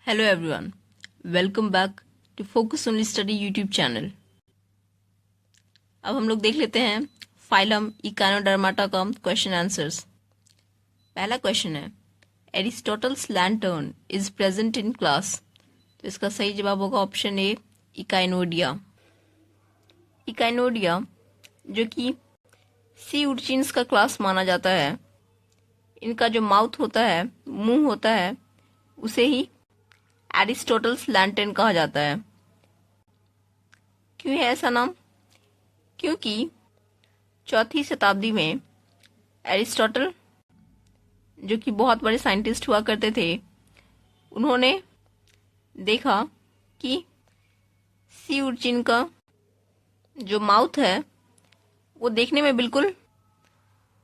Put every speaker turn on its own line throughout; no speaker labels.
Hello everyone, welcome back to Focus Only Study YouTube channel. अब हम लोग देख लेते हैं फाइलम इकानोडर्माटा का क्वेश्चन आंसर्स। पहला क्वेश्चन है Aristotle's lantern is present in class. तो इसका सही जवाब होगा ऑप्शन ए इकाइनोडिया। इकाइनोडिया जो कि सी उर्चिन्स का क्लास माना जाता है, इनका जो माउथ होता है, मुंह होता है, उसे ही एरिस्टोटल्स लैंटर्न कहा जाता है। क्यों है ऐसा नाम? क्योंकि चौथी शताब्दी में एरिस्टोटल जो कि बहुत बड़े साइंटिस्ट हुआ करते थे, उन्होंने देखा कि सी उर्चिन का जो माउथ है वो देखने में बिल्कुल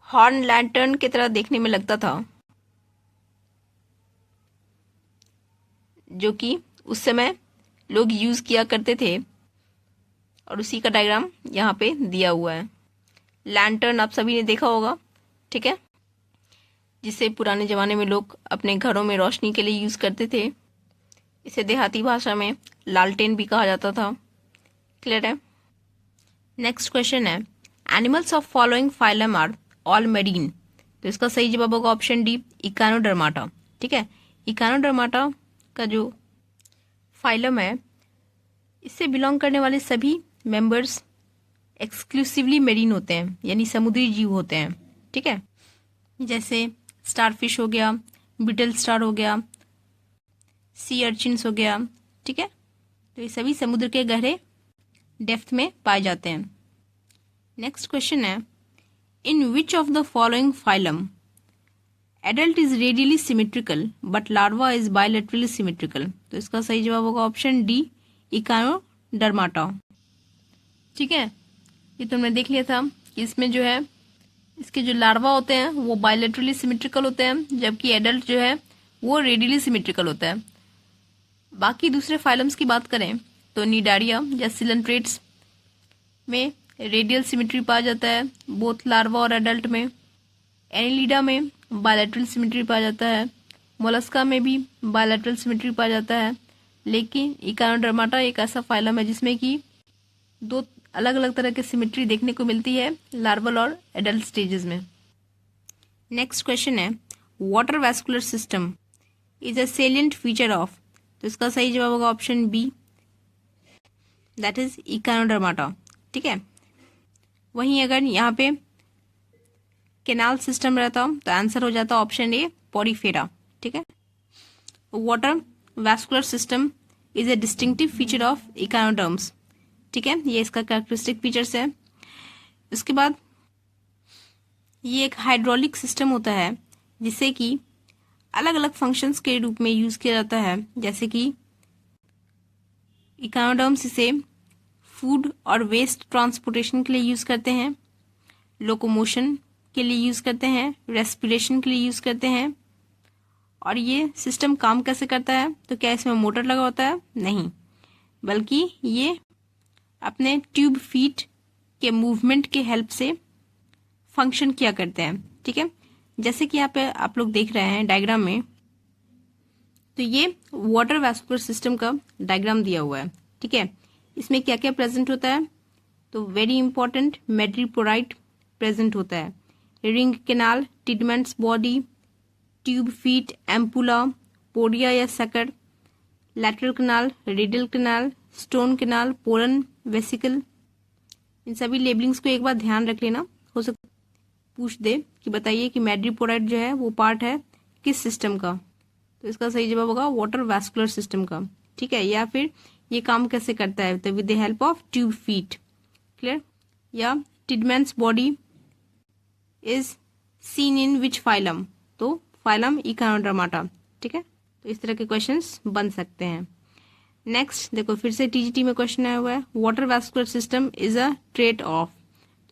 हॉर्न लैंटर्न की तरह देखने में लगता था, जो कि उस समय लोग यूज किया करते थे। और उसी का डायग्राम यहाँ पे दिया हुआ है। लैंटर्न आप सभी ने देखा होगा, ठीक है, जिसे पुराने जमाने में लोग अपने घरों में रोशनी के लिए यूज करते थे। इसे देहाती भाषा में लालटेन भी कहा जाता था। क्लियर है? नेक्स्ट क्वेश्चन है animals of following phylum are all marine. तो इसका सही जवाब होगा ऑप्शन डी इकानोडर्माटा। ठीक है, इकानोडर्माटा का जो फाइलम है, इससे बिलोंग करने वाले सभी मेंबर्स एक्सक्लूसिवली मेरीन होते हैं, यानी समुद्री जीव होते हैं। ठीक है, जैसे स्टारफिश हो गया, बिटल स्टार हो गया, सी अर्चिन्स हो गया। ठीक है, तो ये सभी समुद्र के गहरे डेप्थ में पाए जाते हैं। नेक्स्ट क्वेश्चन है in which of the following phylum adult is radially symmetrical but larva is bilaterally symmetrical. तो इसका सही जवाब होगा ऑप्शन डी इकानोडर्माटा। ठीक है, ये तुमने देख लिया था कि इसमें जो है इसके जो लार्वा होते हैं वो बायलैटरली सिमेट्रिकल होते हैं, जबकि एडल्ट जो है वो रेडियली सिमेट्रिकल होता है। बाकी दूसरे फाइलम्स की बात करें तो निडारिया या सिलेंट्रेट्स में रेडियल सिमेट्री पाया जाता है, बोथ लार्वा और एडल्ट में। एनिलिडा में बायलैटरल सिमेट्री पाया जाता है, मोलस्का में भी बायलैटरल सिमेट्री पाया जाता है। लेकिन इकानोडर्माटा एक ऐसा फाइलम है जिसमें कि दो अलग अलग तरह की सिमेट्री देखने को मिलती है, लार्वल और एडल्ट स्टेजेस में। नेक्स्ट क्वेश्चन है water vascular system is a salient feature of. तो इसका सही जवाब होगा ऑप्शन बी, दैट इज इकानोडर्माटा। ठीक है, वहीं अगर यहाँ पे कैनाल सिस्टम रहता तो आंसर हो जाता ऑप्शन ए पोरीफेरा। ठीक है, water vascular system is a distinctive feature of echinoderms. ठीक है, ये इसका कैरेक्टरिस्टिक फीचर्स है। उसके बाद ये एक हाइड्रोलिक सिस्टम होता है जिसे कि अलग अलग फंक्शंस के रूप में यूज किया जाता है, जैसे कि इकानोडर्म्स इसे फूड और वेस्ट ट्रांसपोर्टेशन के लिए यूज करते हैं, लोकोमोशन के लिए यूज करते हैं, रेस्पिरेशन के लिए यूज करते हैं। और ये सिस्टम काम कैसे करता है? तो क्या इसमें मोटर लगा होता है? नहीं, बल्कि ये अपने ट्यूब फीट के मूवमेंट के हेल्प से फंक्शन किया करते हैं। ठीक है, जैसे कि यहाँ पे आप लोग देख रहे हैं डायग्राम में, तो ये वाटर वैस्कुलर सिस्टम का डायग्राम दिया हुआ है। ठीक है, इसमें क्या क्या प्रेजेंट होता है? तो वेरी इंपॉर्टेंट मैड्रीपोराइट प्रेजेंट होता है, ring canal, Tiedemann's body, tube feet, ampulla, podia या sucker, lateral canal, radial canal, stone canal, polian, vesicle. इन सभी लेबलिंग्स को एक बार ध्यान रख लेना, हो सकता पूछ दे कि बताइए कि मैड्रीपोराइट जो है वो पार्ट है किस सिस्टम का। तो इसका सही जवाब होगा वाटर वैस्कुलर सिस्टम का। ठीक है, या फिर ये काम कैसे करता है? तो with the help of tube feet. Clear? या Tiedemann's body is seen in which phylum? तो फाइलम इकानोडर्माटा। ठीक है, तो इस तरह के क्वेश्चंस बन सकते हैं। नेक्स्ट देखो, फिर से टीजीटी में क्वेश्चन आया हुआ है water vascular system is a trait of.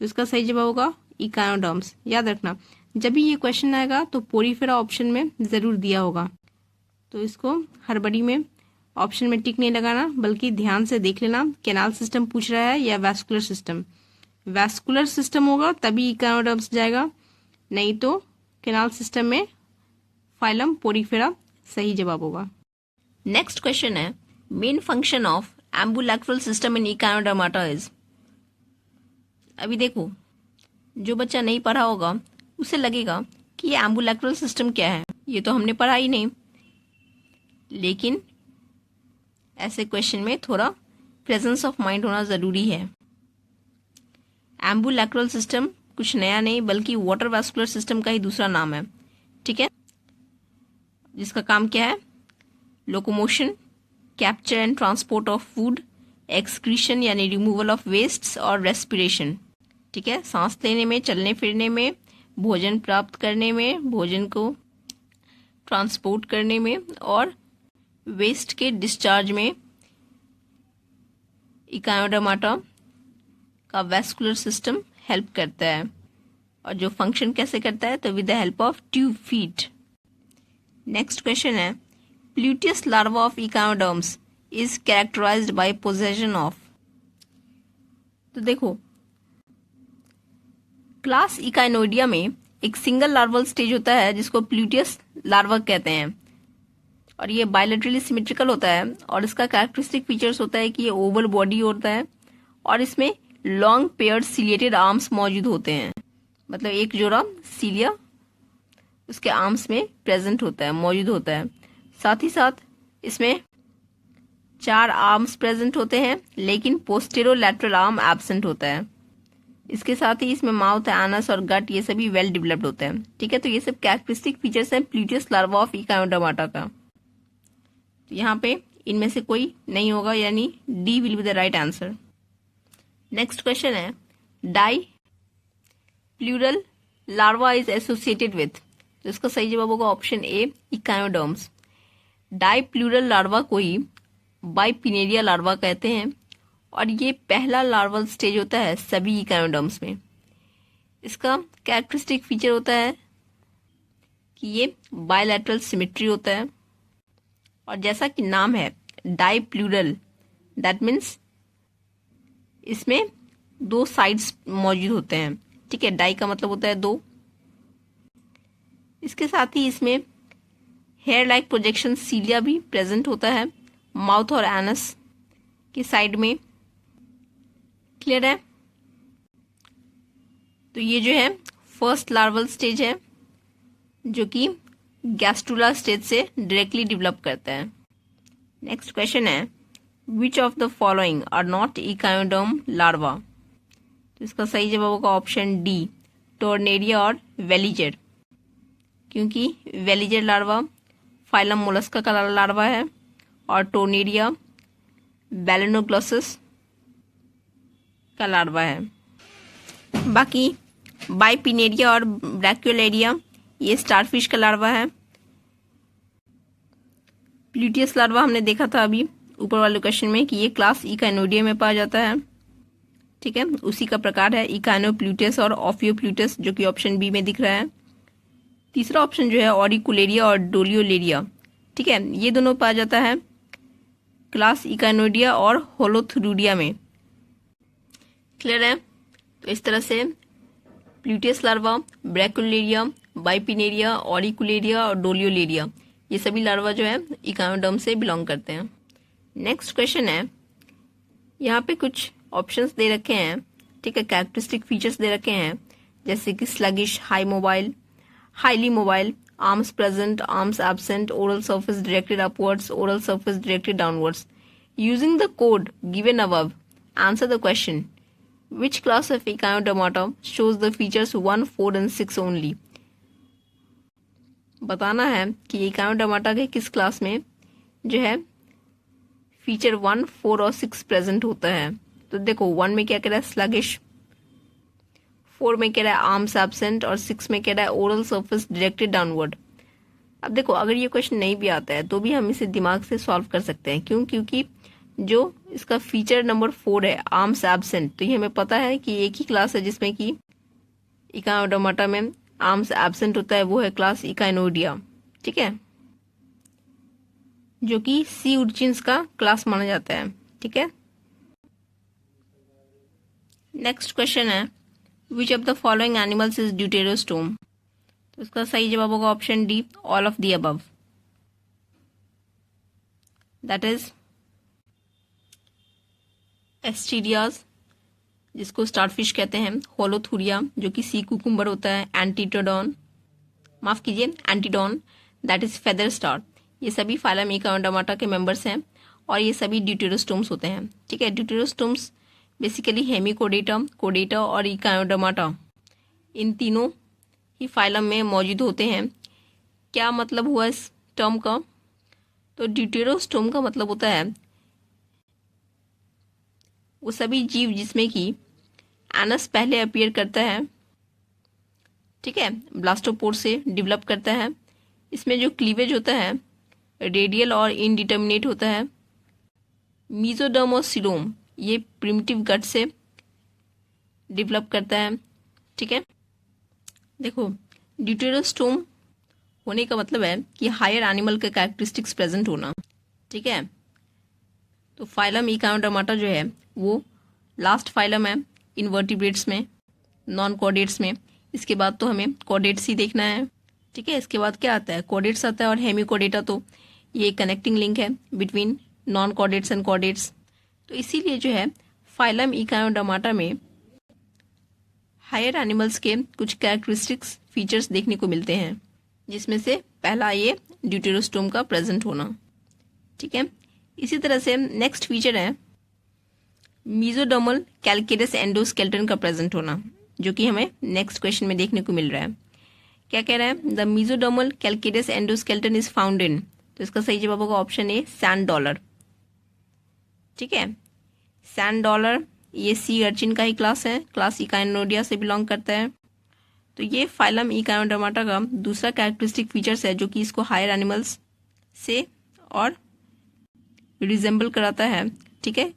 तो इसका सही जवाब होगा इकानोडर्म्स। याद रखना, जब भी ये क्वेश्चन आएगा तो पोरीफेरा ऑप्शन में जरूर दिया होगा, तो इसको हड़बड़ी में ऑप्शन में टिक नहीं लगाना, बल्कि ध्यान से देख लेना कैनाल सिस्टम पूछ रहा है या वैस्कुलर सिस्टम। वैस्कुलर सिस्टम होगा तभी इकानोडर्म्स जाएगा, नहीं तो कैनाल सिस्टम में फाइलम पोरीफेरा सही जवाब होगा। नेक्स्ट क्वेश्चन है, main function of ambulacral system in echinodermata is. अभी देखो, जो बच्चा नहीं पढ़ा होगा उसे लगेगा कि ये एम्बुलैक्रल सिस्टम क्या है, ये तो हमने पढ़ा ही नहीं। लेकिन ऐसे क्वेश्चन में थोड़ा प्रेजेंस ऑफ माइंड होना ज़रूरी है। एम्बुलैक्रल सिस्टम कुछ नया नहीं बल्कि वाटर वैस्कुलर सिस्टम का ही दूसरा नाम है, ठीक है, जिसका काम क्या है, locomotion, capture and transport of food, excretion यानी रिमूवल ऑफ वेस्ट्स और रेस्पिरेशन, ठीक है, सांस लेने में, चलने फिरने में, भोजन प्राप्त करने में, भोजन को ट्रांसपोर्ट करने में और वेस्ट के डिस्चार्ज में इकायोडर्माटा का वैस्कुलर सिस्टम हेल्प करता है। और जो फंक्शन कैसे करता है, तो with the help of tube feet. Next question है, pluteus larva of echinoderms is characterized by possession of. तो देखो, क्लास इकाइनोडिया में एक सिंगल लार्वल स्टेज होता है जिसको प्लूटियस लार्वा कहते हैं और ये बायलैटरली सिमेट्रिकल होता है और इसका कैरेक्टरिस्टिक फीचर्स होता है कि ये ओवल बॉडी होता है और इसमें लॉन्ग पेयर्ड सिलिएटेड आर्म्स मौजूद होते हैं। मतलब एक जोड़ा सीलिया उसके आर्म्स में प्रेजेंट होता है, मौजूद होता है। साथ ही साथ इसमें 4 आर्म्स प्रेजेंट होते हैं लेकिन पोस्टेरो लैटरल आर्म एब्सेंट होता है। इसके साथ ही इसमें माउथ, एनस और गट ये सभी वेल डेवलप्ड होते हैं, ठीक है। तो ये सब कैरेक्टरिस्टिक फीचर्स हैं प्लूटियस लार्वा ऑफ इकायोडर्माटा का। तो यहाँ पे इनमें से कोई नहीं होगा, यानी D will be the right answer. Next question है, dipleurula larva is associated with. तो इसका सही जवाब होगा option A, echinoderms. Dipleurula larva को ही बाइपिनेरिया लार्वा कहते हैं और ये पहला लार्वल स्टेज होता है सभी इकायोडर्म्स में। इसका कैरेक्टरिस्टिक फीचर होता है कि ये बायलैटरल सिमेट्री होता है और जैसा कि नाम है डाई प्लूरल, दैट मीन्स इसमें 2 साइड्स मौजूद होते हैं, ठीक है। डाई का मतलब होता है 2। इसके साथ ही इसमें हेयर लाइक प्रोजेक्शन सीलिया भी प्रेजेंट होता है माउथ और एनस की साइड में। क्लियर है? तो ये जो है फर्स्ट लार्वल स्टेज है जो कि गैस्ट्रुला स्टेज से डायरेक्टली डेवलप करता है। नेक्स्ट क्वेश्चन है, which of the following are not echinoderm larva. तो इसका सही जवाब होगा ऑप्शन डी, टोर्नेरिया और वेलिजर, क्योंकि वेलिजर लार्वा फाइलम मोलस्का का लार्वा है और टोर्नेरिया बैलेनोग्लोसस का लार्वा है। बाकी बाइपिनेरिया और ब्रैक्यूलेरिया ये स्टारफिश का लार्वा है। प्लूटियस लार्वा हमने देखा था अभी ऊपर वाले क्वेश्चन में कि ये क्लास इकाइनोडिया में पाया जाता है, ठीक है। उसी का प्रकार है इकाइनोप्लूटियस और ऑफियोप्लूटियस जो कि ऑप्शन बी में दिख रहा है। तीसरा ऑप्शन जो है ऑरिकुलेरिया और डोलियोलेरिया, ठीक है, ये दोनों पाया जाता है क्लास इकाइनोडिया और होलोथुरुडिया में। क्लियर है? तो इस तरह से प्लूटियस लार्वा, ब्रैक्यूलेरिया, बाइपिनेरिया, ऑरिकुलेरिया और डोलियोलेरिया ये सभी लार्वा जो है इकायोडर्म से बिलोंग करते हैं। नेक्स्ट क्वेश्चन है, यहाँ पे कुछ ऑप्शंस दे रखे हैं, ठीक है, कैरेक्टरिस्टिक फीचर्स दे रखे हैं जैसे कि sluggish, highly mobile, arms present, arms absent, oral surface directed upwards, oral surface directed downwards. Using the code given above, answer the question which class of Echinodermata shows the features 1, 4 and 6 only। बताना है कि Echinodermata के किस class में जो है feature 1, 4 और 6 present होता है। तो देखो 1 में क्या कह रहा है स्लगिश, 4 में कह रहा है आर्म्स एब्सेंट और 6 में कह रहा है ओरल सर्फेस डायरेक्टेड डाउनवर्ड। अब देखो अगर ये क्वेश्चन नहीं भी आता है तो भी हम इसे दिमाग से सॉल्व कर सकते हैं। क्यों? क्योंकि जो इसका फीचर नंबर 4 है आर्म्स एब्सेंट, तो ये हमें पता है कि एक ही क्लास है जिसमें कि इकायोडर्माटा में आर्म्स एब्सेंट होता है, वो है क्लास इकाइनोडिया, ठीक है, जो कि सी उर्चिन्स का क्लास माना जाता है, ठीक है। नेक्स्ट क्वेश्चन है, which of the following animals is deuterostome. तो इसका सही जवाब होगा option D, all of the above. That is asterias, जिसको स्टारफिश कहते हैं, होलोथुरिया जो कि सी कुकुम्बर होता है, एंटीटोडॉन, माफ कीजिए Antedon, that is feather star. ये सभी फाइलम इकायोडर्माटा के मेंबर्स हैं और ये सभी ड्यूटेरोस्टोम्स होते हैं। ठीक है, ड्यूटेरोस्टोम्स बेसिकली हेमिकोडेटा, कोडेटा और इकायोडर्माटा इन तीनों ही फाइलम में मौजूद होते हैं। क्या मतलब हुआ इस टर्म का? तो ड्यूटेरोस्टोम का मतलब होता है वो सभी जीव जिसमें कि एनस पहले अपीयर करता है, ठीक है, ब्लास्टोपोर से डेवलप करता है। इसमें जो क्लीवेज होता है रेडियल और इनडिटर्मिनेट होता है। मीजोडर्म और सीलोम ये प्रिमिटिव गट से डेवलप करता है। ठीक है, देखो ड्यूटेरोस्टोम होने का मतलब है कि हायर एनिमल के कैरेक्टरिस्टिक्स प्रेजेंट होना। ठीक है, तो फाइलम इकायोडर्माटा जो है वो लास्ट फाइलम है इनवर्टिब्रेट्स में, नॉन कॉर्डेट्स में। इसके बाद तो हमें कॉर्डेट्स ही देखना है। ठीक है, इसके बाद क्या आता है? कॉर्डेट्स आता है और हेमिकोडेटा, तो ये कनेक्टिंग लिंक है between non chordates and chordates. तो इसीलिए जो है फाइलम इकायोडर्माटा में हायर एनिमल्स के कुछ कैरेक्टरिस्टिक्स फीचर्स देखने को मिलते हैं, जिसमें से पहला ये ड्यूटेरोस्टोम का प्रेजेंट होना। ठीक है, इसी तरह से नेक्स्ट फीचर है मीजोडर्मल कैलकेरस एंडोस्केलेटन का प्रेजेंट होना, जो कि हमें नेक्स्ट क्वेश्चन में देखने को मिल रहा है। क्या कह रहा है? The mesodermal calcareous endoskeleton is found in, तो इसका सही जवाब होगा ऑप्शन ए सैंड डॉलर। ठीक है, सैंड डॉलर ये सी अर्चिन का ही क्लास है, क्लास इकाइनोडिया से बिलोंग करता है। तो ये फाइलम इकायोडर्माटा का दूसरा कैरेक्टरिस्टिक फीचर्स है जो कि इसको हायर एनिमल्स से और रिजेंबल कराता है। ठीक है,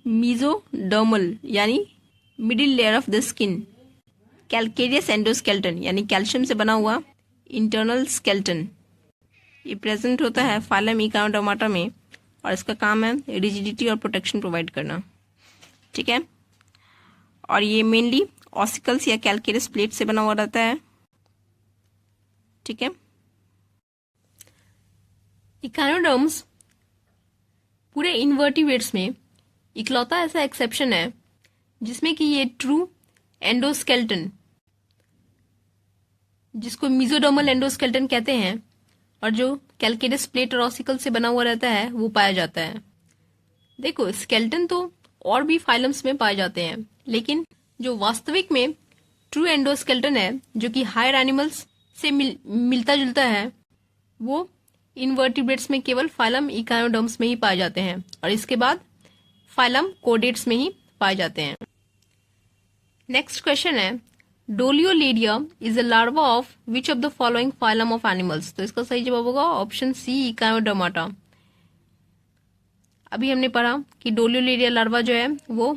मीजोडर्मल यानी middle layer of the skin, calcareous endoskeleton यानी कैल्शियम से बना हुआ इंटरनल स्केलेटन, ये प्रेजेंट होता है फाइलम इकायोडर्माटा में और इसका काम है रिजिडिटी और प्रोटेक्शन प्रोवाइड करना। ठीक है, और ये मेनली ऑसिकल्स या कैलकेरियस प्लेट से बना हुआ रहता है। ठीक है, इकायोडर्म्स पूरे इनवर्टिब्रेट्स में इकलौता ऐसा एक्सेप्शन है जिसमें कि ये ट्रू एंडोस्केलेटन, जिसको मीजोडर्मल एंडोस्केलेटन कहते हैं, और जो कैलकेरियस प्लेट और ऑसिकल से बना हुआ रहता है वो पाया जाता है। देखो स्केलेटन तो और भी फाइलम्स में पाए जाते हैं, लेकिन जो वास्तविक में ट्रू एंडोस्केलेटन है जो कि हायर एनिमल्स से मिलता जुलता है, वो इनवर्टिब्रेट्स में केवल फाइलम इकायोडर्म्स में ही पाए जाते हैं और इसके बाद फाइलम कोडेट्स में ही पाए जाते हैं। नेक्स्ट क्वेश्चन है doliolaria is a larva of which of the following phylum of animals, तो इसका सही जवाब होगा ऑप्शन सी इकायोडर्माटा। अभी हमने पढ़ा कि डोलियोलेरिया लार्वा जो है वो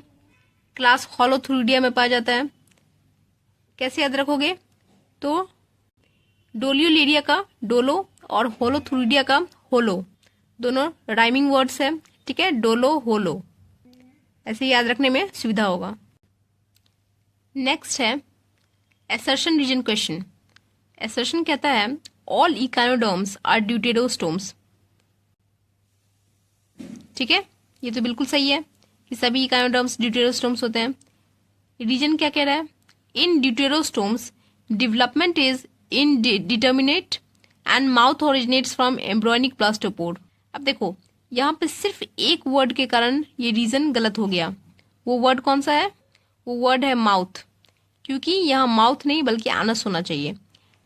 क्लास होलोथुरिडिया में पाया जाता है। कैसे याद रखोगे? तो डोलियोलेरिया का डोलो और होलोथुरिडिया का होलो दोनों राइमिंग वर्ड्स है। ठीक है, डोलो होलो, ऐसे याद रखने में सुविधा होगा। नेक्स्ट है एसर्शन रीजन क्वेश्चन। एसर्शन कहता है ऑल इकायोडर्म्स आर ड्यूटेरोस्टोम्स। ठीक है, ये तो बिल्कुल सही है कि सभी इकायोडर्म्स ड्यूटेरोस्टोम्स होते हैं। रीजन क्या कह रहा है? In deuterostomes development is indeterminate and mouth originates from embryonic blastopore. अब देखो यहाँ पे सिर्फ एक वर्ड के कारण ये रीजन गलत हो गया। वो वर्ड कौन सा है? वो वर्ड है माउथ, क्योंकि यहाँ माउथ नहीं बल्कि एनस होना चाहिए।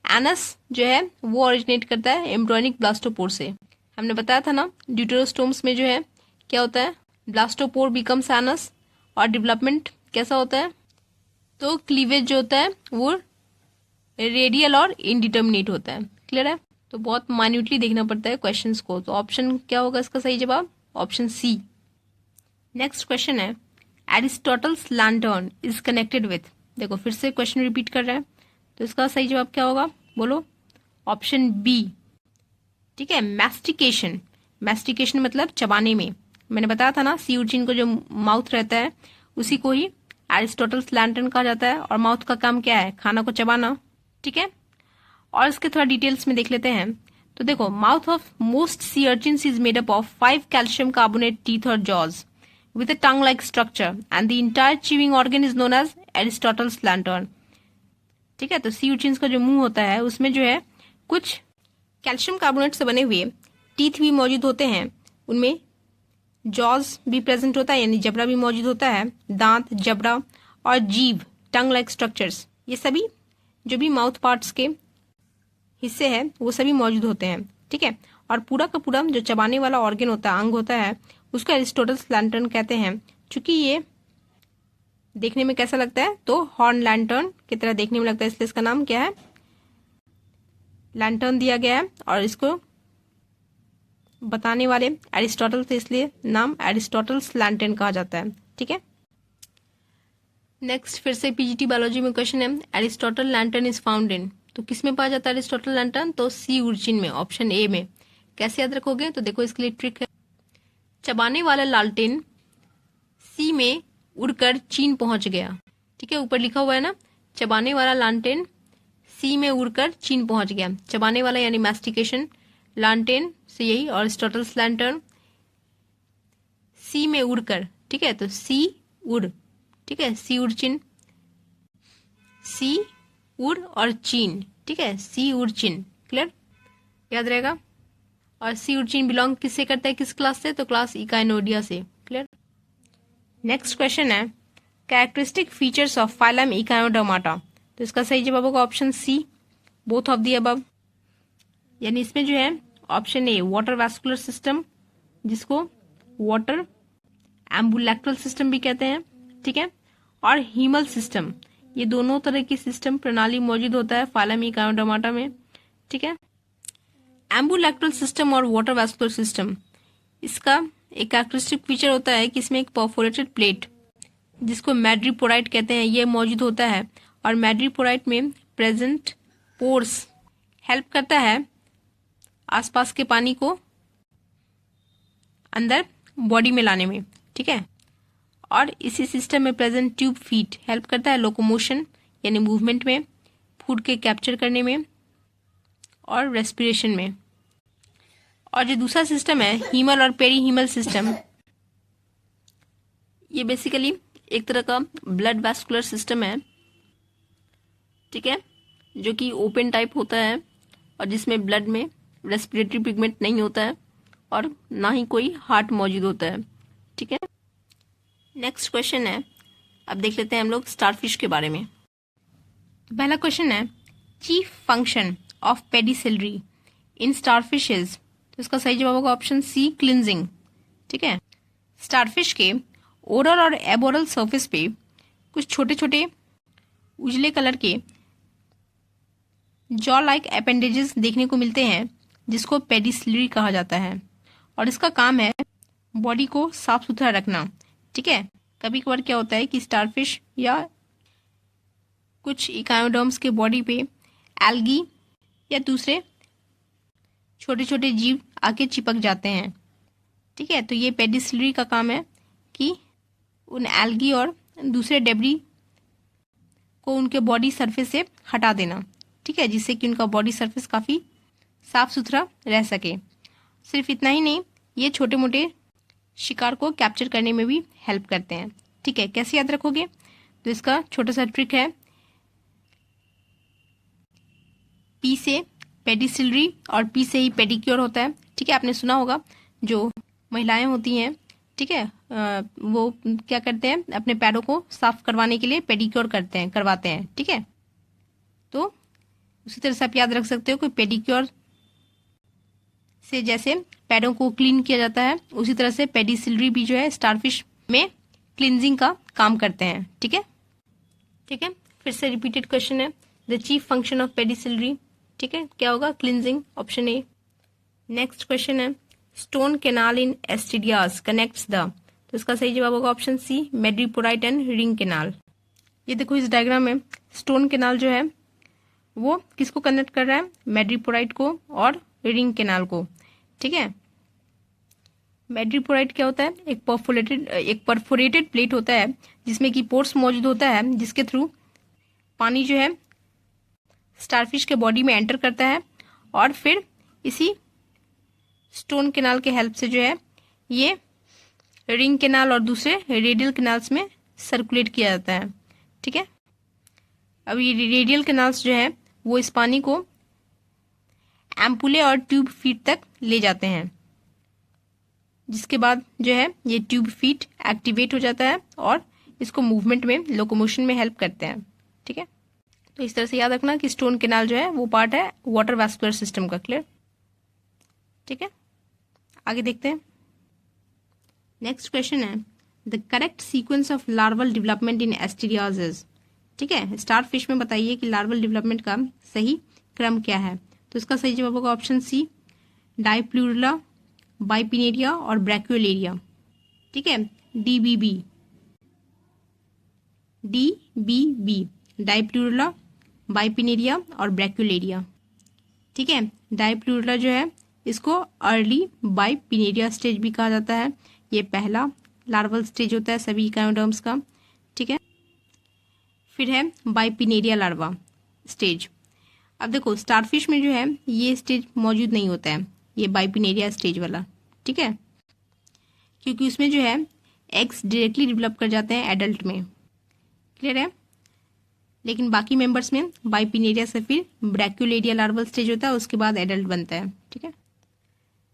एनस जो है वो ओरिजिनेट करता है एम्ब्रॉयनिक ब्लास्टोपोर से। हमने बताया था ना ड्यूटेरोस्टोम्स में जो है क्या होता है, ब्लास्टोपोर बिकम्स एनस और डेवलपमेंट कैसा होता है, तो क्लीवेज जो होता है वो रेडियल और इनडिटर्मिनेट होता है। क्लियर है? तो बहुत माइन्यूटली देखना पड़ता है क्वेश्चंस को। तो ऑप्शन क्या होगा इसका सही जवाब? Option C. नेक्स्ट क्वेश्चन है Aristotle's lantern is connected with. देखो फिर से क्वेश्चन रिपीट कर रहा है, तो इसका सही जवाब क्या होगा? बोलो। Option B. ठीक है, मैस्टिकेशन। मैस्टिकेशन मतलब चबाने में। मैंने बताया था ना सी उर्चिन को जो माउथ रहता है उसी को ही एरिस्टोटल्स लैंटर्न कहा जाता है, और माउथ का काम क्या है? खाना को चबाना। ठीक है, और इसके थोड़ा डिटेल्स में देख लेते हैं। तो देखो, mouth of most sea urchins is made up of 5 calcium carbonate teeth और jaws with a tongue-like structure and the entire chewing organ is known as Aristotle's lantern. ठीक है, तो सी urchins का जो मुंह होता है उसमें जो है कुछ कैल्शियम कार्बोनेट से बने हुए टीथ भी मौजूद होते हैं, उनमें जॉज भी प्रेजेंट होता है यानी जबड़ा भी मौजूद होता है, दांत, जबड़ा और जीभ, टंग लाइक स्ट्रक्चर्स, ये सभी जो भी माउथ पार्ट्स के हिस्से हैं वो सभी मौजूद होते हैं। ठीक है, और पूरा का पूरा जो चबाने वाला ऑर्गन होता है, अंग होता है, उसको एरिस्टोटल्स लैंटर्न कहते हैं। चूंकि ये देखने में कैसा लगता है, तो हॉर्न लैंटर्न की तरह देखने में लगता है, इसलिए इसका नाम क्या है, लैंटर्न दिया गया है। और इसको बताने वाले एरिस्टोटल थे, इसलिए नाम एरिस्टोटल्स लैंटर्न कहा जाता है। ठीक है, नेक्स्ट फिर से पीजीटी बायोलॉजी में क्वेश्चन है, Aristotle lantern is found in, तो किस में पाया जाता है एरिस्टोटल लैंटर्न, तो सी urchin में, ऑप्शन ए में। कैसे याद रखोगे, तो देखो इसके लिए ट्रिक है, चबाने वाला लालटेन सी में उड़कर चीन पहुंच गया। ठीक है, ऊपर लिखा हुआ है ना, चबाने वाला लालटेन सी में उड़कर चीन पहुंच गया। चबाने वाला यानी मैस्टिकेशन, लालटेन से यही, और एरिस्टोटल्स लैंटर्न सी में उड़कर। ठीक है, तो सी उड़, ठीक है, सी urchin, सी उड़ और चीन। ठीक है, सी urchin, क्लियर, याद रहेगा। और सी urchin बिलोंग किससे करता है, किस क्लास से, तो क्लास इकाइनोडिया से, क्लियर। नेक्स्ट क्वेश्चन है, characteristic features of phylum echinodermata, तो इसका सही जवाब होगा option C, both of the above, यानी इसमें जो है option A water vascular system, जिसको वाटर एम्बुलेक्ट्रल सिस्टम भी कहते हैं। ठीक है, और हीमल सिस्टम, ये दोनों तरह की सिस्टम प्रणाली मौजूद होता है फाइलम इकाइनोडर्माटा में। ठीक है, एम्बुलेक्ट्रल सिस्टम और वाटर वैस्कुलर सिस्टम, इसका एक कैरेक्टरिस्टिक फीचर होता है कि इसमें एक परफोरेटेड प्लेट, जिसको मैड्रीपोराइट कहते हैं, ये मौजूद होता है। और मैड्रीपोराइट में प्रेजेंट पोर्स हेल्प करता है आसपास के पानी को अंदर बॉडी में लाने में। ठीक है, और इसी सिस्टम में प्रेजेंट ट्यूब फीट हेल्प करता है लोकोमोशन यानी मूवमेंट में, फूड के कैप्चर करने में और रेस्पिरेशन में। और जो दूसरा सिस्टम है हीमल और पेरी हीमल सिस्टम, ये बेसिकली एक तरह का ब्लड वैस्कुलर सिस्टम है। ठीक है, जो कि ओपन टाइप होता है और जिसमें ब्लड में रेस्पिरेटरी पिगमेंट नहीं होता है और ना ही कोई हार्ट मौजूद होता है। ठीक है, नेक्स्ट क्वेश्चन है, अब देख लेते हैं हम लोग स्टारफिश के बारे में। पहला क्वेश्चन है, चीफ फंक्शन ऑफ पेडिसिलरी इन स्टारफिशेज, तो इसका सही जवाब होगा ऑप्शन सी, क्लिनजिंग। ठीक है, स्टारफिश के ओरल और एबोरल सरफेस पे कुछ छोटे छोटे उजले कलर के जॉ लाइक अपेंडेजेस देखने को मिलते हैं, जिसको पेडिसिलरी कहा जाता है। और इसका काम है बॉडी को साफ सुथरा रखना। ठीक है, कभी कभार क्या होता है कि स्टारफिश या कुछ इकाइनोडर्म्स के बॉडी पे एल्गी या दूसरे छोटे छोटे जीव आके चिपक जाते हैं। ठीक है, तो ये पेडिसिलरी का काम है कि उन एल्गी और दूसरे डेब्री को उनके बॉडी सरफेस से हटा देना। ठीक है, जिससे कि उनका बॉडी सरफेस काफ़ी साफ सुथरा रह सके। सिर्फ इतना ही नहीं, ये छोटे मोटे शिकार को कैप्चर करने में भी हेल्प करते हैं। ठीक है, कैसे याद रखोगे, तो इसका छोटा सा ट्रिक है, पी से पेडिसिलरी और पी से ही पेडिक्योर होता है। ठीक है, आपने सुना होगा जो महिलाएं होती हैं, ठीक है, वो क्या करते हैं, अपने पैरों को साफ करवाने के लिए पेडिक्योर करवाते हैं। ठीक है, तो उसी तरह से आप याद रख सकते हो कि पेडिक्योर से जैसे पैरों को क्लीन किया जाता है, उसी तरह से पेडिसिलरी भी जो है स्टारफिश में क्लींजिंग का काम करते हैं। ठीक है, ठीक है, फिर से रिपीटेड क्वेश्चन है, the chief function of pedicellariae. ठीक है, क्या होगा, cleansing, option A. Next question है, stone canal in asterias connects the, तो इसका सही जवाब होगा option C, madreporite and ring canal. ये देखो इस डायग्राम में स्टोन कैनाल जो है वो किसको कनेक्ट कर रहा है, मैड्रीपोराइट को और रिंग कैनाल को। ठीक है, मैड्रीपोराइट क्या होता है, एक परफोरेटेड प्लेट होता है जिसमें कि पोर्स मौजूद होता है, जिसके थ्रू पानी जो है स्टारफिश के बॉडी में एंटर करता है और फिर इसी स्टोन कैनाल के हेल्प से जो है ये रिंग कैनाल और दूसरे रेडियल कैनाल्स में सर्कुलेट किया जाता है। ठीक है, अब ये रेडियल कैनाल्स जो है वो इस पानी को एम्पुले और ट्यूब फीट तक ले जाते हैं, जिसके बाद जो है ये ट्यूब फीट एक्टिवेट हो जाता है और इसको मूवमेंट में, लोकोमोशन में हेल्प करते हैं। ठीक है, तो इस तरह से याद रखना कि स्टोन कैनाल जो है वो पार्ट है वाटर वैस्कुलर सिस्टम का। क्लियर? ठीक है, आगे देखते हैं। नेक्स्ट क्वेश्चन है the correct sequence of larval development in asterias is. ठीक है, स्टार फिश में बताइए कि लार्वल डेवलपमेंट का सही क्रम क्या है। तो इसका सही जवाब होगा ऑप्शन सी, डाइप्लूरला, बाइपिनेरिया और ब्रैक्यूलेरिया। ठीक है, DBB, डाइप्लूरला, बाइपिनेरिया और ब्रैक्यूलेरिया। ठीक है, डाइप्लूरला जो है इसको अर्ली बाइपिनेरिया स्टेज भी कहा जाता है। ये पहला लार्वल स्टेज होता है सभी इकायोडर्म्स का। ठीक है, फिर है बाइपिनेरिया लार्वा स्टेज। अब देखो स्टारफिश में जो है ये स्टेज मौजूद नहीं होता है, ये बाइपिनेरिया स्टेज वाला। ठीक है, क्योंकि उसमें जो है एग्स डायरेक्टली डेवलप कर जाते हैं एडल्ट में। क्लियर है? लेकिन बाकी मेंबर्स में बाइपिनेरिया से फिर ब्रैक्यूलेरिया लार्वल स्टेज होता है, उसके बाद एडल्ट बनता है। ठीक है,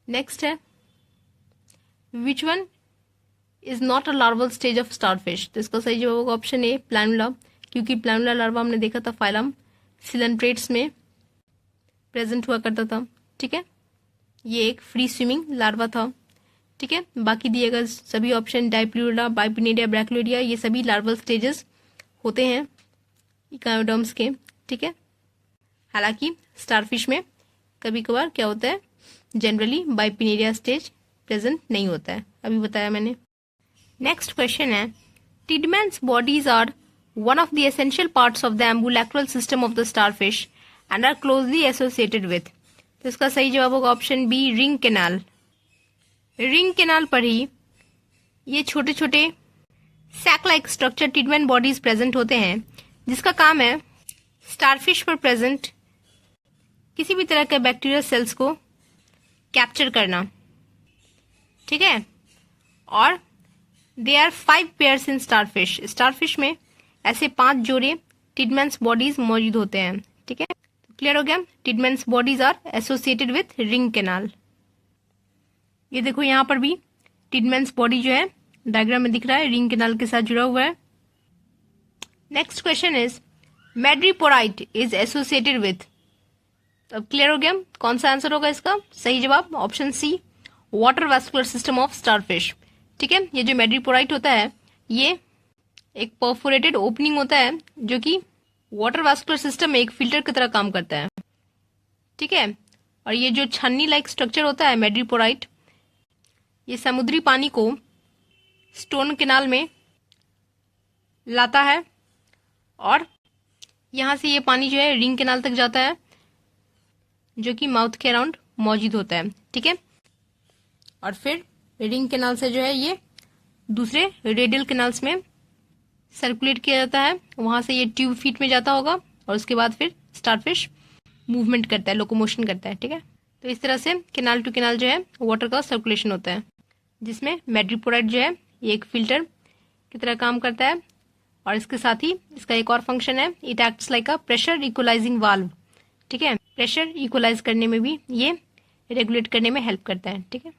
नेक्स्ट है which one is not a larval stage of starfish. तो इसका सही जवाब होगा ऑप्शन ए, प्लानुला, क्योंकि प्लानुला लार्वा हमने देखा था फाइलम सिलेंट्रेट्स में प्रेजेंट हुआ करता था। ठीक है, ये एक फ्री स्विमिंग लार्वा था। ठीक है, बाकी दिए गए सभी ऑप्शन डाइप्लूरला, बाइपिनेरिया, ब्रैक्यूलेरिया ये सभी लार्वल स्टेजेस होते हैं इकायोडर्म्स के। ठीक है, हालांकि स्टारफिश में कभी कभार क्या होता है, जनरली बाइपिनेरिया स्टेज प्रेजेंट नहीं होता है, अभी बताया मैंने। नेक्स्ट क्वेश्चन है Tiedemann's bodies are one of the essential parts of the ambulacral system of the starfish and are closely associated with। तो इसका सही जवाब होगा option B, ring canal. Ring canal पर ही ये छोटे छोटे sac like structure Tiedemann bodies present होते हैं, जिसका काम है स्टारफिश पर प्रेजेंट किसी भी तरह के बैक्टीरियल सेल्स को कैप्चर करना। ठीक है, और they are 5 pairs in starfish. Starfish में ऐसे 5 जोड़े टिडमैन्स बॉडीज मौजूद होते हैं। ठीक है, क्लियर हो गया? Tiedemann's bodies are associated with ring canal. ये देखो यहां पर भी टिडमैन्स बॉडी जो है डायग्राम में दिख रहा है, रिंग कैनाल के साथ जुड़ा हुआ है। Next question is madreporite is associated with. अब क्लियर हो गया कौन सा आंसर होगा इसका? सही जवाब option C, water vascular system of starfish. ठीक है, ये जो मैड्रीपोराइट होता है ये एक परफोरेटेड ओपनिंग होता है जो कि वाटर वैस्कुलर सिस्टम में एक फिल्टर की तरह काम करता है। ठीक है, और ये जो छन्नी लाइक स्ट्रक्चर होता है मैड्रीपोराइट, ये समुद्री पानी को स्टोन कैनाल में लाता है और यहां से ये पानी जो है रिंग कैनाल तक जाता है जो कि माउथ के अराउंड मौजूद होता है। ठीक है, और फिर रिंग कैनाल से जो है ये दूसरे रेडियल कैनाल्स में सर्कुलेट किया जाता है, वहां से ये ट्यूब फीट में जाता होगा और उसके बाद फिर स्टारफिश मूवमेंट करता है, लोकोमोशन करता है। ठीक है, तो इस तरह से कैनाल टू कैनाल जो है वाटर का सर्कुलेशन होता है, जिसमें मैड्रीपोराइट जो है ये एक फिल्टर की तरह काम करता है और इसके साथ ही इसका एक और फंक्शन है, it acts like a pressure equalising valve. ठीक है, प्रेशर इक्वलाइज करने में भी ये रेगुलेट करने में हेल्प करता है। ठीक है,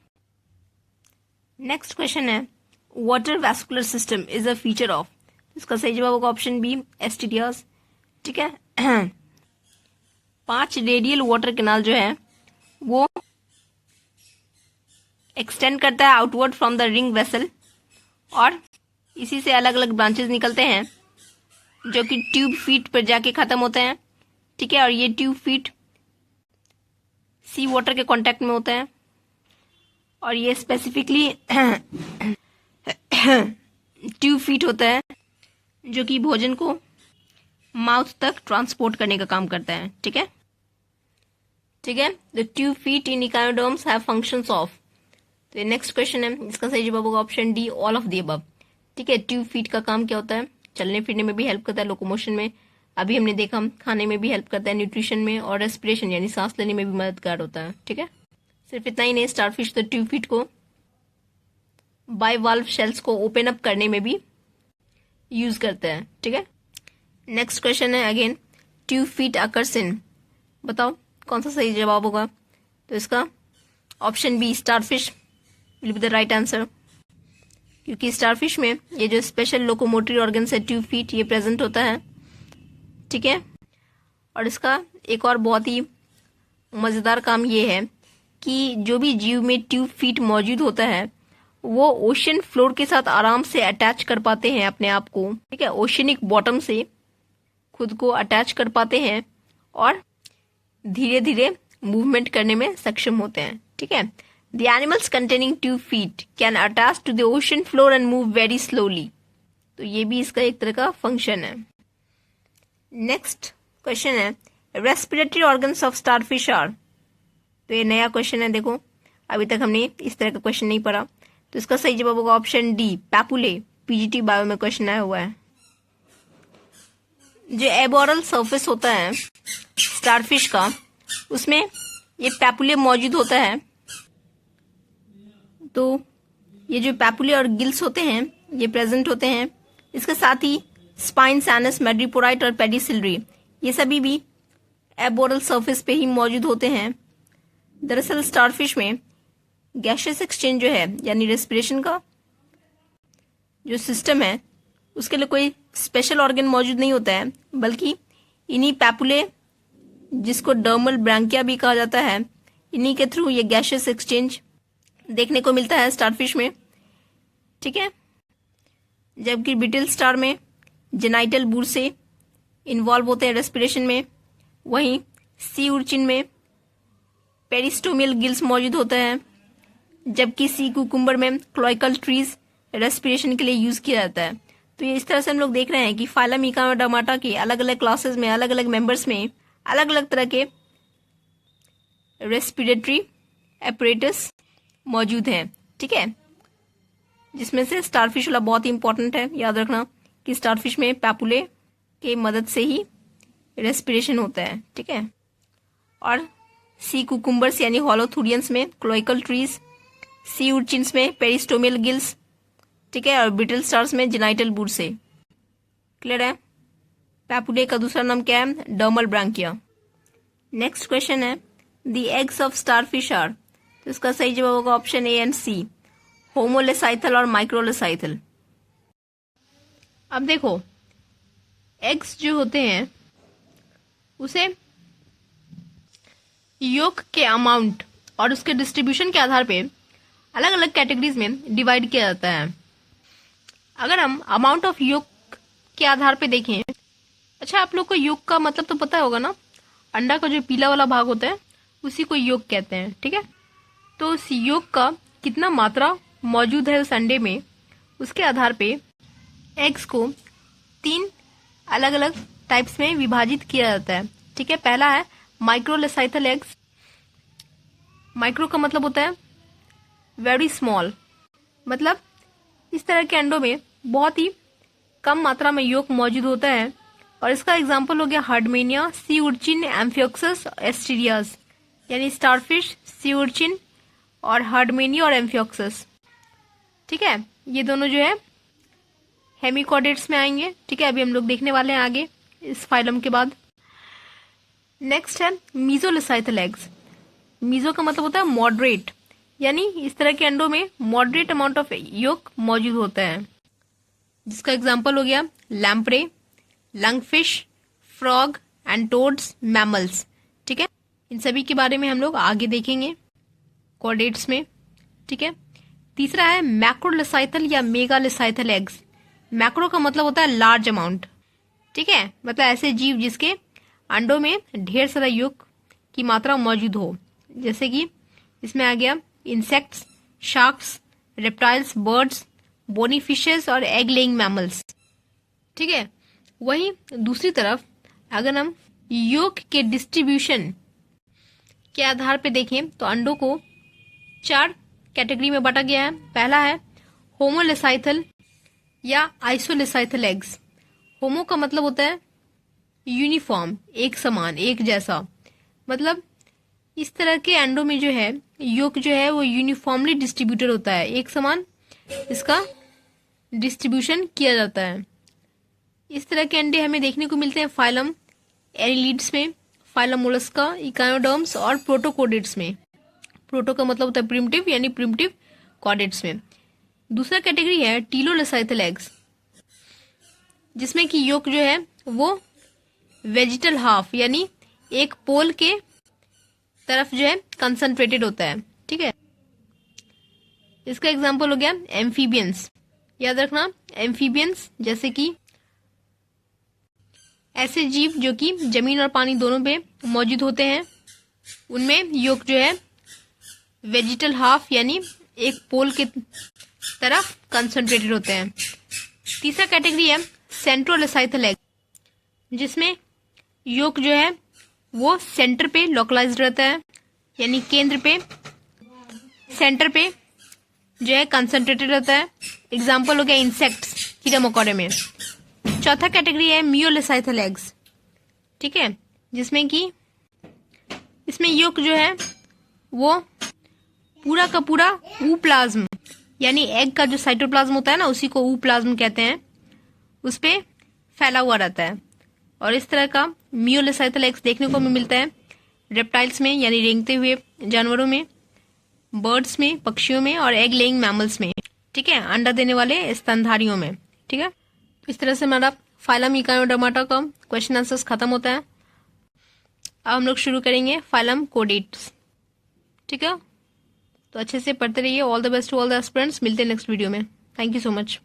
नेक्स्ट क्वेश्चन है water vascular system is a feature of. इसका सही जवाब होगा ऑप्शन बी, एस्टेरियाज। ठीक है, 5 रेडियल वाटर कैनाल जो है वो एक्सटेंड करता है outward from the ring vessel और इसी से अलग अलग ब्रांचेस निकलते हैं जो कि ट्यूब फीट पर जाके खत्म होते हैं। ठीक है, और ये ट्यूब फीट सी वाटर के कांटेक्ट में होते हैं और ये स्पेसिफिकली ट्यूब फीट होता है जो कि भोजन को माउथ तक ट्रांसपोर्ट करने का काम करता है। ठीक है, ठीक है, the tube feet in echinoderms have functions of. तो नेक्स्ट क्वेश्चन है, इसका सही जवाब होगा option D, all of the above. ठीक है, ट्यूब फीट का काम क्या होता है? चलने फिरने में भी हेल्प करता है, लोकोमोशन में, अभी हमने देखा खाने में भी हेल्प करता है, न्यूट्रिशन में, और रेस्पिरेशन यानी सांस लेने में भी मददगार होता है। ठीक है, सिर्फ इतना ही नहीं, स्टारफिश तो ट्यूब फीट को बाइवाल्व शेल्स को ओपन अप करने में भी यूज करते हैं। ठीक है, नेक्स्ट क्वेश्चन है again, tube feet occurs in, बताओ कौन सा सही जवाब होगा। तो इसका option B starfish will be the right answer, क्योंकि स्टारफिश में ये जो स्पेशल लोकोमोटरी ऑर्गन्स है ट्यूब फीट, ये प्रेजेंट होता है। ठीक है, और इसका एक और बहुत ही मजेदार काम ये है कि जो भी जीव में ट्यूब फीट मौजूद होता है वो ओशन फ्लोर के साथ आराम से अटैच कर पाते हैं अपने आप को। ठीक है, ओशनिक बॉटम से खुद को अटैच कर पाते हैं और धीरे धीरे मूवमेंट करने में सक्षम होते हैं। ठीक है, the animals containing tube feet can attach to the ocean floor and move very slowly. तो ये भी इसका एक तरह का फंक्शन है। नेक्स्ट क्वेश्चन है, respiratory organs of starfish are. तो ये नया क्वेश्चन है, देखो अभी तक हमने इस तरह का क्वेश्चन नहीं पढ़ा। तो इसका सही जवाब होगा ऑप्शन डी पैपुले, पीजीटी बायो में क्वेश्चन आया हुआ है। जो एबोरल सरफेस होता है स्टारफिश का, उसमें ये पैपुले मौजूद होता है। तो ये जो पैपुले और गिल्स होते हैं ये प्रेजेंट होते हैं। इसके साथ ही स्पाइन, सैनस, मैड्रिपोराइट और पेडिसिलरी, ये सभी भी एबोरल सरफेस पे ही मौजूद होते हैं। दरअसल स्टारफिश में गैशियस एक्सचेंज जो है यानी रेस्पिरेशन का जो सिस्टम है उसके लिए कोई स्पेशल ऑर्गन मौजूद नहीं होता है, बल्कि इन्हीं पैपुले, जिसको डर्मल ब्रैंकिया भी कहा जाता है, इन्हीं के थ्रू ये गैशियस एक्सचेंज देखने को मिलता है स्टारफिश में। ठीक है, जबकि बिटल स्टार में जेनाइटल बूर से इन्वॉल्व होते हैं रेस्पिरेशन में, वहीं सी उर्चिन में पेरिस्टोमियल गिल्स मौजूद होता है, जबकि सी कुकुम्बर में क्लोइकल ट्रीज रेस्पिरेशन के लिए यूज किया जाता है। तो ये इस तरह से हम लोग देख रहे हैं कि फाइलम इकानोडर्माटा के अलग अलग क्लासेस में, अलग अलग मेंबर्स में अलग अलग तरह के रेस्पिरेटरी एपरेटस मौजूद हैं। ठीक है, जिसमें से स्टारफिश वाला बहुत ही इंपॉर्टेंट है, याद रखना कि स्टारफिश में पैपुले के मदद से ही रेस्पिरेशन होता है। ठीक है, और सी कुकुम्बर्स यानी हॉलोथुरियंस में क्लोइकल ट्रीज, सी उर्चिन्स में पेरिस्टोमियल गिल्स, ठीक है, और ब्रिटल स्टार्स में जेनाइटल बूर से। क्लियर है? पैपुले का दूसरा नाम क्या है? Dermal branchiae. नेक्स्ट क्वेश्चन है, the eggs of starfish are. तो इसका सही जवाब होगा ऑप्शन ए एंड सी, होमोलेसाइथल और माइक्रोलेसाइथल। अब देखो, एग्स जो होते हैं उसे योक के अमाउंट और उसके डिस्ट्रीब्यूशन के आधार पे अलग अलग कैटेगरीज में डिवाइड किया जाता है। अगर हम अमाउंट ऑफ योक के आधार पे देखें, अच्छा आप लोग को योक का मतलब तो पता होगा ना, अंडा का जो पीला वाला भाग होता है उसी को योक कहते हैं। ठीक है, तो उस योक का कितना मात्रा मौजूद है उस अंडे में, उसके आधार पे एग्स को 3 अलग अलग टाइप्स में विभाजित किया जाता है। ठीक है, पहला है माइक्रोलेसाइथल एग्स। माइक्रो का मतलब होता है वेरी स्मॉल, मतलब इस तरह के अंडों में बहुत ही कम मात्रा में योक मौजूद होता है, और इसका एग्जाम्पल हो गया हर्डमेनिया, सी उर्चिन, एम्फियोक्सस, एस्टीरियास, यानी स्टारफिश, सी उर्चिन और हर्डमेनिया और एम्फियोक्सस। ठीक है, ये दोनों जो है हेमिकॉर्डेट्स में आएंगे। ठीक है, अभी हम लोग देखने वाले हैं आगे इस फाइलम के बाद। नेक्स्ट है मीजोलेसाइथल एग्स। मीजो का मतलब होता है मॉडरेट, यानी इस तरह के अंडों में मॉडरेट अमाउंट ऑफ योक मौजूद होता है, जिसका एग्जांपल हो गया lamprey, lungfish, frog and toads, mammals. ठीक है, इन सभी के बारे में हम लोग आगे देखेंगे कॉर्डेट्स में। ठीक है, तीसरा है मैक्रोलेसाइथल या मेगालेसाइथल एग्स। मैक्रो का मतलब होता है लार्ज अमाउंट। ठीक है, मतलब ऐसे जीव जिसके अंडों में ढेर सारा योक की मात्रा मौजूद हो, जैसे कि इसमें आ गया insects, sharks, reptiles, birds, bony fishes और एग लेइंग मैमल्स। ठीक है, वहीं दूसरी तरफ अगर हम योक के डिस्ट्रीब्यूशन के आधार पे देखें तो अंडों को 4 कैटेगरी में बांटा गया है। पहला है होमोलेसाइथल या आइसोलेसाइथल एग्स। होमो का मतलब होता है यूनिफॉर्म, एक समान, एक जैसा, मतलब इस तरह के अंडों में जो है योक जो है वो यूनिफॉर्मली डिस्ट्रीब्यूटेड होता है, एक समान इसका डिस्ट्रीब्यूशन किया जाता है। इस तरह के अंडे हमें देखने को मिलते हैं फाइलम एनिलिड्स में, फाइलम मोलस्का, इकानोडर्म्स और प्रोटोकोडेट्स में। प्रोटो का मतलब होता है प्रिमिटिव, यानी प्रिमिटिव कॉडेट्स में। दूसरा कैटेगरी है टीलोलेसाइथल एग्स, जिसमें कि योक जो है वो वेजिटल हाफ यानी एक पोल के तरफ जो है कंसंट्रेटेड होता है। ठीक है, इसका एग्जांपल हो गया एम्फीबियंस। याद रखना, एम्फीबियंस जैसे कि ऐसे जीव जो कि जमीन और पानी दोनों पे मौजूद होते हैं, उनमें योक जो है वेजिटल हाफ यानी एक पोल के तरफ कंसंट्रेटेड होते हैं। तीसरा कैटेगरी है सेंट्रोलेसाइथल एग, जिसमें योक जो है वो सेंटर पे लोकलाइज्ड रहता है, यानी केंद्र पे, सेंटर पे जो है कंसंट्रेटेड रहता है। एग्जाम्पल हो गया इंसेक्ट्स, कीड़ा मकोड़े में। चौथा कैटेगरी है मियोलेसाइथल एग्स, ठीक है, जिसमें कि इसमें योक जो है वो पूरा का पूरा ऊप्लाज्म, यानी एग का जो साइटोप्लाज्म होता है ना, उसी को ऊप्लाज्म कहते हैं, उस पे फैला हुआ रहता है। और इस तरह का मियोलेसाइथल एग्स देखने को मिलता है रेप्टाइल्स में, यानी रेंगते हुए जानवरों में, बर्ड्स में, पक्षियों में, और एग लेइंग मैमल्स में। ठीक है, अंडा देने वाले स्तनधारियों में। ठीक है, इस तरह से हमारा फाइलम इकानोडर्माटा का क्वेश्चन आंसर्स खत्म होता है। अब हम लोग शुरू करेंगे फाइलम कोडेट्स। ठीक है, तो अच्छे से पढ़ते रहिए। All the best to all the aspirants. मिलते हैं नेक्स्ट वीडियो में। Thank you so much.